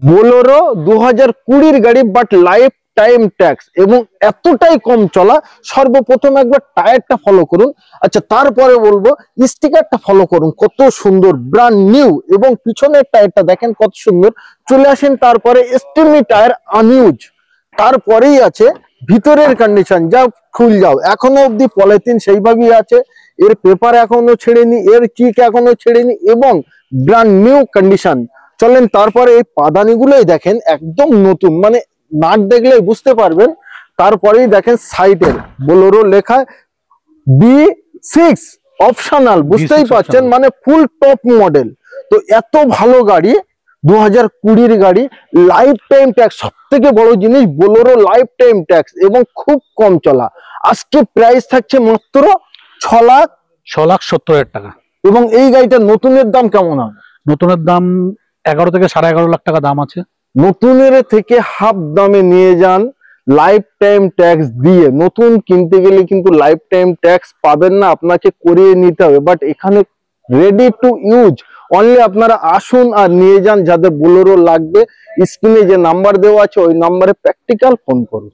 Bolero 2020 গাড়ি, but life time tax এবং এতটাই কম চলা। সর্বপ্রথম একবার টায়ারটা ফলো করুন, আচ্ছা তারপরে বলবো স্টিকারটা ফলো করুন, কত সুন্দর ব্র্যান্ড নিউ। এবং পিছনের টায়ারটা দেখেন কত সুন্দর। চলে আসেন তারপরে স্টেপনি টায়ার আনইউজ। তারপরেই আছে ভিতরের কন্ডিশন, যা খুল যাও এখনো অব্দি পলিথিন সেইভাবেই আছে, এর পেপার এখনো ছেড়েনি, এর চিক এখনো ছেড়েনি এবং ব্র্যান্ড নিউ কন্ডিশন। চলেন তারপরে এই পাদানিগুলোই দেখেন একদম নতুন, মানে নাট দেখলেই বুঝতে পারবেন। তারপরেই দেখেন সাইডের বোলেরো লেখা B6 অপশনাল, বুঝতেই পারছেন মানে ফুল টপ মডেল। তো এত ভালো গাড়ি 2020 গাড়ি, লাইফ টাইম ট্যাক্স, সব থেকে বড় জিনিস বোলেরো লাইফ টাইম ট্যাক্স এবং খুব কম চলা। আজকে প্রাইস থাকছে মাত্র 6,70,000 টাকা। এবং এই গাড়িটা নতুনের দাম কেমন হবে? নতুনের দাম 11 থেকে 11.5 লাখ টাকা দাম আছে। নতুনের থেকে হাফ দামে নিয়ে যান লাইফ টাইম ট্যাক্স দিয়ে। নতুন কিনতে গেলে কিন্তু লাইফ টাইম ট্যাক্স পাবেন না, আপনাকে করিয়ে নিতে হবে। বাট এখানে রেডি টু ইউজ, অনলি আপনারা আসুন আর নিয়ে যান। যাদের বোলেরো লাগবে স্ক্রিনে যে নাম্বার দেওয়া আছে ওই নাম্বারে প্র্যাকটিক্যাল ফোন করুন।